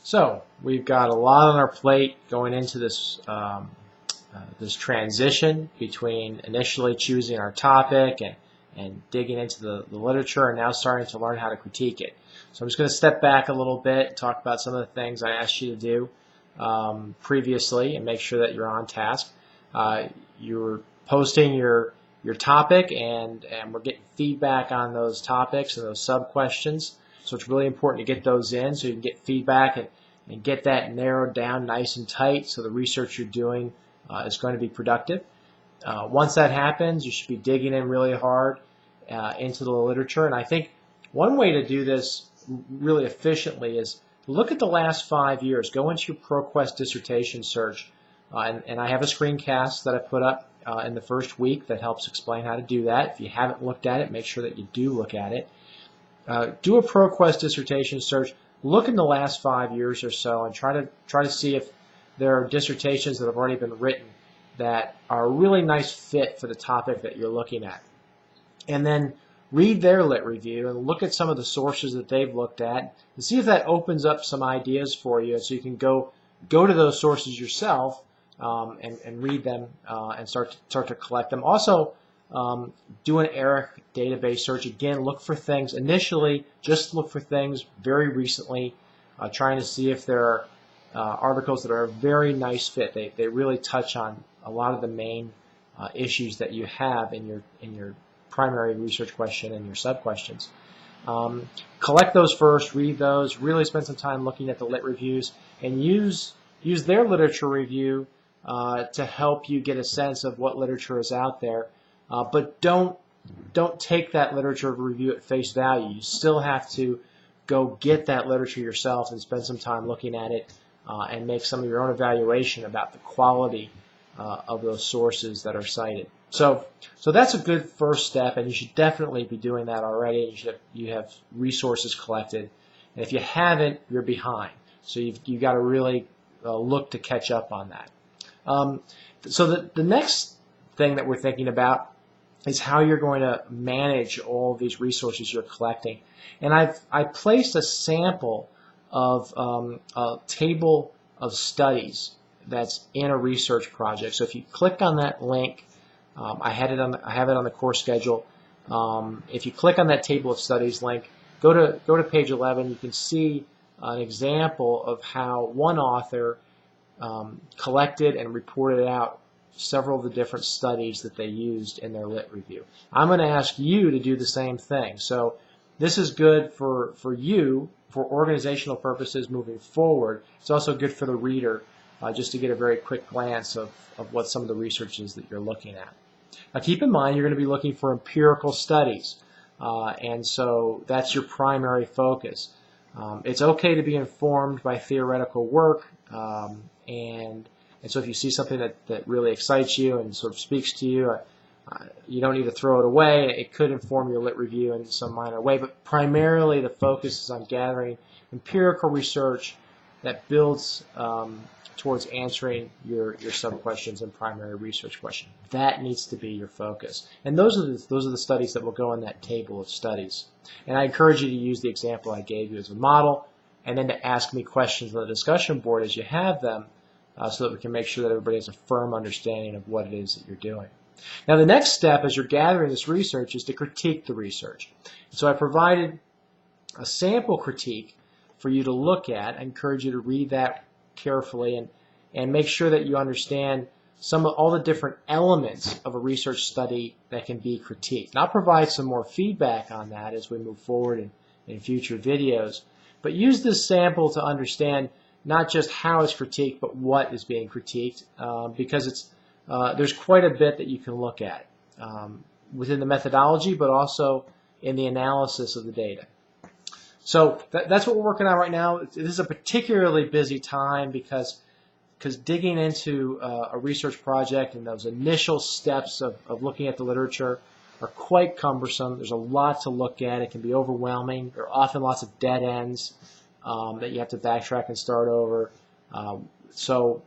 So we've got a lot on our plate going into this this transition between initially choosing our topic and digging into the literature and now starting to learn how to critique it. So I'm just going to step back a little bit and talk about some of the things I asked you to do previously and make sure that you're on task. You're posting your topic and we're getting feedback on those topics and those sub-questions. So it's really important to get those in so you can get feedback and get that narrowed down nice and tight so the research you're doing is going to be productive. Once that happens, you should be digging in really hard into the literature. And I think one way to do this really efficiently is look at the last 5 years. Go into your ProQuest dissertation search. And I have a screencast that I put up in the first week that helps explain how to do that. If you haven't looked at it, make sure that you do look at it. Do a ProQuest dissertation search. Look in the last 5 years or so and try to see if there are dissertations that have already been written that are a really nice fit for the topic that you're looking at. And then read their lit review and look at some of the sources that they've looked at and see if that opens up some ideas for you so you can go to those sources yourself and read them and start to collect them. Also, do an ERIC database search. Again, look for things. Initially, just look for things very recently, trying to see if there are articles that are a very nice fit. They really touch on a lot of the main issues that you have in your primary research question and your sub-questions. Collect those first, read those, really spend some time looking at the lit reviews, and use their literature review to help you get a sense of what literature is out there. But don't take that literature review at face value. You still have to go get that literature yourself and spend some time looking at it and make some of your own evaluation about the quality of those sources that are cited. So that's a good first step, and you should definitely be doing that already. You have resources collected, and if you haven't, you're behind. So you've got to really look to catch up on that. So the next thing that we're thinking about is how you're going to manage all of these resources you're collecting. And I placed a sample of a table of studies that's in a research project. So if you click on that link, I have it on the course schedule. If you click on that table of studies link, go to page 11. You can see an example of how one author collected and reported out several of the different studies that they used in their lit review. I'm going to ask you to do the same thing. So this is good for you for organizational purposes moving forward. It's also good for the reader just to get a very quick glance of what some of the research is that you're looking at. Now keep in mind you're going to be looking for empirical studies, and so that's your primary focus. It's okay to be informed by theoretical work, and so if you see something that really excites you and sort of speaks to you, you don't need to throw it away. It could inform your lit review in some minor way, but primarily the focus is on gathering empirical research that builds towards answering your sub-questions and primary research question. That needs to be your focus. And those are the studies that will go in that table of studies. And I encourage you to use the example I gave you as a model, and then to ask me questions on the discussion board as you have them, so that we can make sure that everybody has a firm understanding of what it is that you're doing. Now the next step as you're gathering this research is to critique the research. So I provided a sample critique for you to look at. I encourage you to read that carefully and make sure that you understand all the different elements of a research study that can be critiqued. And I'll provide some more feedback on that as we move forward in future videos. But use this sample to understand not just how it's critiqued, but what is being critiqued, because there's quite a bit that you can look at within the methodology, but also in the analysis of the data. So that's what we're working on right now. This is a particularly busy time because digging into a research project and those initial steps of looking at the literature are quite cumbersome. There's a lot to look at. It can be overwhelming. There are often lots of dead ends that you have to backtrack and start over. So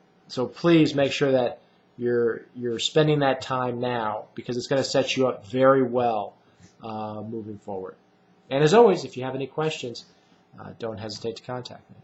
please make sure that you're spending that time now, because it's going to set you up very well moving forward. And as always, if you have any questions, don't hesitate to contact me.